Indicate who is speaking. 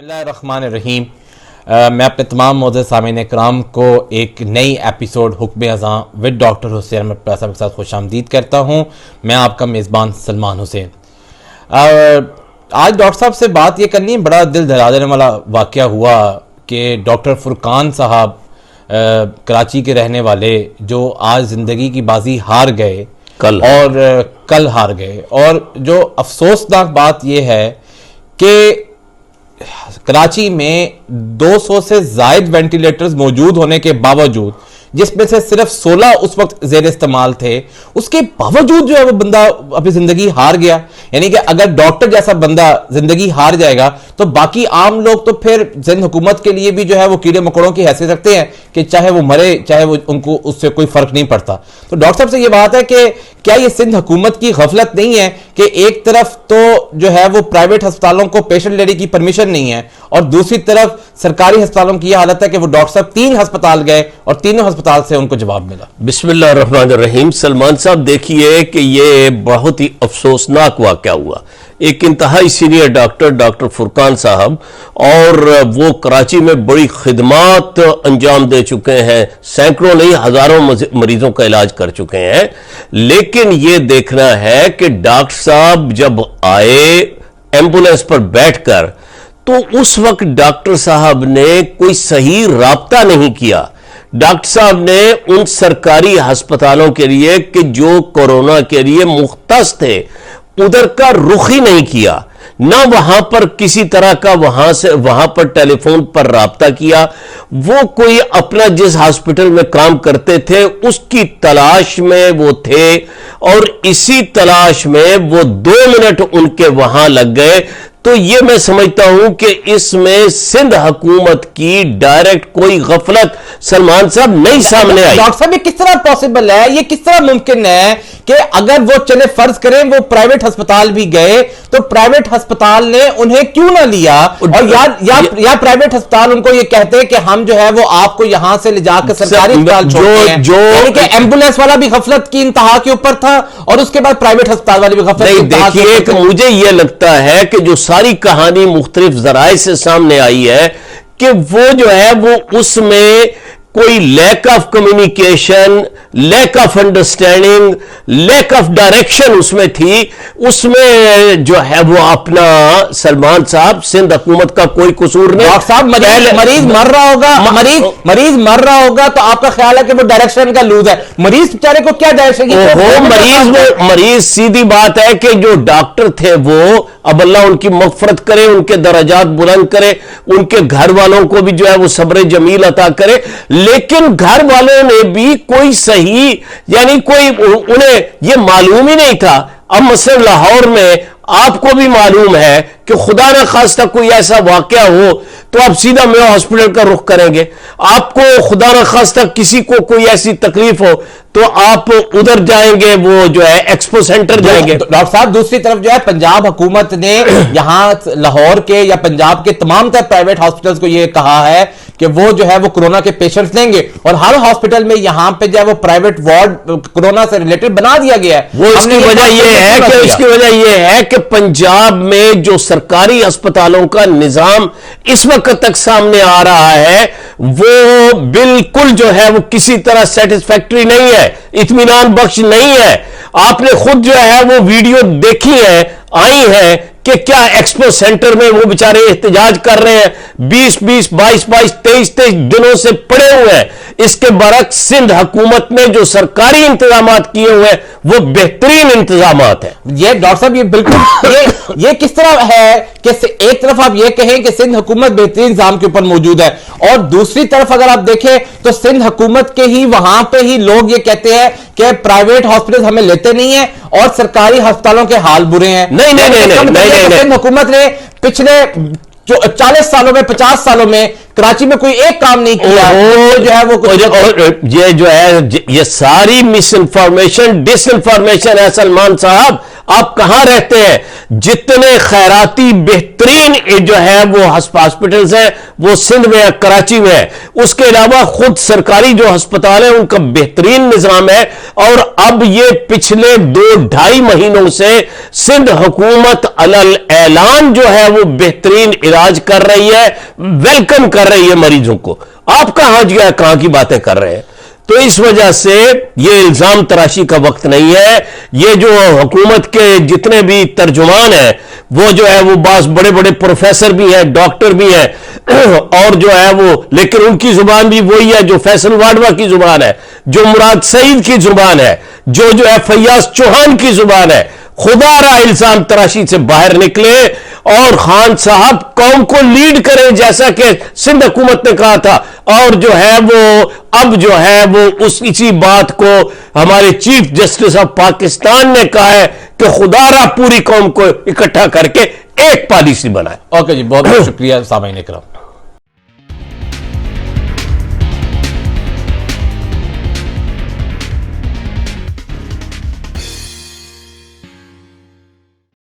Speaker 1: بسم اللہ الرحمن الرحیم۔ میں اپنے تمام معزز سامعین کرام کو ایک نئی ایپیسوڈ حکم ازاں ود ڈاکٹر حسین احمد صاحب کے ساتھ خوش آمدید کرتا ہوں۔ میں آپ کا میزبان سلمان حسین۔ آج ڈاکٹر صاحب سے بات یہ کرنی ہے، بڑا دل دہلا دینے والا واقعہ ہوا کہ ڈاکٹر فرقان صاحب کراچی کے رہنے والے جو آج زندگی کی بازی ہار گئے کل ہار گئے، اور جو افسوسناک بات یہ ہے کہ کراچی میں 200 سے زائد وینٹیلیٹرز موجود ہونے کے باوجود، جس میں سے صرف 16 اس وقت زیر استعمال تھے، اس کے باوجود جو ہے وہ بندہ اپنی زندگی ہار گیا۔ یعنی کہ اگر ڈاکٹر جیسا بندہ زندگی ہار جائے گا تو باقی عام لوگ تو پھر سندھ حکومت کے لیے بھی جو ہے وہ کیڑے مکوڑوں کی حیثیت رکھتے ہیں کہ چاہے وہ مرے چاہے وہ، ان کو اس سے کوئی فرق نہیں پڑتا۔ تو ڈاکٹر صاحب سے یہ بات ہے کہ کیا یہ سندھ حکومت کی غفلت نہیں ہے کہ ایک طرف تو جو ہے وہ پرائیویٹ ہسپتالوں کو پیشنٹ لینے کی پرمیشن نہیں ہے، اور دوسری طرف سرکاری ہسپتالوں کی یہ حالت ہے کہ وہ ڈاکٹر صاحب 3 ہسپتال گئے اور تینوں ہسپتال سے ان کو جواب ملا۔
Speaker 2: بسم اللہ الرحمن الرحیم۔ سلمان صاحب دیکھیے کہ یہ بہت ہی افسوسناک واقعہ ہوا۔ ایک انتہائی سینئر ڈاکٹر فرقان صاحب، اور وہ کراچی میں بڑی خدمات انجام دے چکے ہیں، سینکڑوں نہیں ہزاروں مریضوں کا علاج کر چکے ہیں۔ لیکن یہ دیکھنا ہے کہ ڈاکٹر صاحب جب آئے ایمبولینس پر بیٹھ کر، تو اس وقت ڈاکٹر صاحب نے کوئی صحیح رابطہ نہیں کیا۔ ڈاکٹر صاحب نے ان سرکاری ہسپتالوں کے لیے کہ جو کورونا کے لیے مختص تھے، ادھر کا رخ ہی نہیں کیا، نہ وہاں پر کسی طرح کا وہاں پر ٹیلی فون پر رابطہ کیا۔ وہ کوئی اپنا جس ہاسپٹل میں کام کرتے تھے اس کی تلاش میں وہ تھے، اور اسی تلاش میں وہ 2 منٹ ان کے وہاں لگ گئے۔ تو یہ میں سمجھتا ہوں کہ اس میں سندھ حکومت کی ڈائریکٹ کوئی غفلت سلمان صاحب نہیں سامنے آئی۔
Speaker 1: ڈاکٹر صاحب یہ کس طرح پاسبل ہے، یہ کس طرح ممکن ہے کہ اگر وہ چلے فرض کریں وہ پرائیویٹ ہسپتال بھی گئے تو پرائیویٹ ہسپتال نے انہیں کیوں نہ لیا، اور یا پرائیویٹ ہسپتال ان کو یہ کہتے کہ ہم جو ہے وہ آپ کو یہاں سے لے جا کر سرکاری ہسپتال چھوڑتے ہیں۔ یعنی کہ ایمبولینس والا بھی غفلت کی انتہا کے اوپر تھا، اور اس کے بعد پرائیویٹ ہسپتال والے بھی غفلت کی انتہا کے اوپر تھے۔
Speaker 2: مجھے یہ لگتا ہے کہ جو ساری کہانی مختلف ذرائع سے سامنے آئی ہے کہ وہ جو ہے وہ اس میں کوئی lack of communication, lack of understanding, lack of direction اس میں تھی۔ اس میں جو ہے وہ اپنا سلمان صاحب سندھ حکومت کا کوئی قصور نہیں۔
Speaker 1: ڈاکٹر صاحب مریض مر رہا ہوگا تو آپ کا خیال ہے کہ وہ ڈائریکشن کا لوز ہے؟ مریض بیچارے کو کیا ڈائریکشن؟
Speaker 2: مریض سیدھی بات ہے کہ جو ڈاکٹر تھے وہ، اب اللہ ان کی مغفرت کرے، ان کے درجات بلند کرے، ان کے گھر والوں کو بھی جو ہے وہ صبر جمیل عطا کرے، لیکن گھر والوں نے بھی کوئی صحیح، یعنی کوئی انہیں یہ معلوم ہی نہیں تھا۔ اب مثلا لاہور میں آپ کو بھی معلوم ہے کہ خدا نہ خواستہ کوئی ایسا واقعہ ہو تو آپ سیدھا میو ہاسپٹل کا رخ کریں گے۔ آپ کو خدا نہ خواستہ کسی کو کوئی ایسی تکلیف ہو تو آپ ادھر جائیں گے، وہ جو ہے ایکسپو سینٹر جائیں گے۔
Speaker 1: ڈاکٹر صاحب دوسری طرف جو ہے پنجاب حکومت نے یہاں لاہور کے یا پنجاب کے تمام تر پرائیویٹ ہاسپٹلز کو یہ کہا ہے کہ وہ جو ہے وہ کورونا کے پیشنٹس لیں گے، اور ہر ہاسپٹل میں یہاں پہ جو ہے وہ پرائیویٹ وارڈ کورونا سے ریلیٹڈ بنا دیا گیا ہے۔
Speaker 2: وہ اس کی وجہ یہ ہے کہ پنجاب میں جو سرکاری ہسپتالوں کا نظام اس وقت تک سامنے آ رہا ہے وہ بالکل جو ہے وہ کسی طرح سیٹسفیکٹری نہیں ہے، اطمینان بخش نہیں ہے۔ آپ نے خود جو ہے وہ ویڈیو دیکھی ہے، آئی ہے کہ کیا ایکسپو سینٹر میں وہ بیچارے احتجاج کر رہے ہیں، 22 دنوں سے پڑے ہوئے ہیں۔ اس کے برعکس سندھ حکومت نے جو سرکاری انتظامات کیے ہوئے ہیں وہ بہترین انتظامات ہیں۔
Speaker 1: یہ ڈاکٹر صاحب یہ بالکل یہ کس طرح ہے کہ ایک طرف آپ یہ کہیں کہ سندھ حکومت بہترین انتظام کے اوپر موجود ہے، اور دوسری طرف اگر آپ دیکھیں تو سندھ حکومت کے ہی وہاں پہ ہی لوگ یہ کہتے ہیں کہ پرائیویٹ ہاسپٹل ہمیں لیتے نہیں ہیں اور سرکاری ہسپتالوں کے حال برے ہیں۔ نہیں، سندھ حکومت نے پچھلے 40 سالوں میں 50 سالوں میں کراچی میں کوئی ایک کام نہیں کیا۔
Speaker 2: یہ جو ہے یہ ساری مس انفارمیشن، ڈس انفارمیشن ہے سلمان صاحب۔ آپ کہاں رہتے ہیں؟ جتنے خیراتی بہترین جو ہے وہ ہاسپٹلز ہیں وہ سندھ میں کراچی میں ہے۔ اس کے علاوہ خود سرکاری جو ہسپتال ہیں ان کا بہترین نظام ہے۔ اور اب یہ پچھلے 2-2.5 مہینوں سے سندھ حکومت علل اعلان جو ہے وہ بہترین علاج کر رہی ہے، ویلکم کر رہی ہے مریضوں کو. آپ کہاں جو ہے کہاں کی باتیں کر رہے ہیں؟ تو اس وجہ سے یہ الزام تراشی کا وقت نہیں ہے. یہ جو حکومت کے جتنے بھی ترجمان ہیں وہ جو ہے وہ بعض بڑے بڑے پروفیسر بھی ہیں، ڈاکٹر بھی ہیں، اور جو ہے وہ لیکن ان کی زبان بھی وہی ہے جو فیصل واڈوا کی زبان ہے، جو مراد سعید کی زبان ہے، جو ہے فیاض چوہان کی زبان ہے. خدا را الزام تراشی سے باہر نکلے اور خان صاحب قوم کو لیڈ کریں جیسا کہ سندھ حکومت نے کہا تھا. اور جو ہے وہ اب جو ہے وہ اسی بات کو ہمارے چیف جسٹس آف پاکستان نے کہا ہے کہ خدا را پوری قوم کو اکٹھا کر کے ایک پالیسی بنائے.
Speaker 1: اوکے جی، بہت بہت شکریہ سامعین اکرام.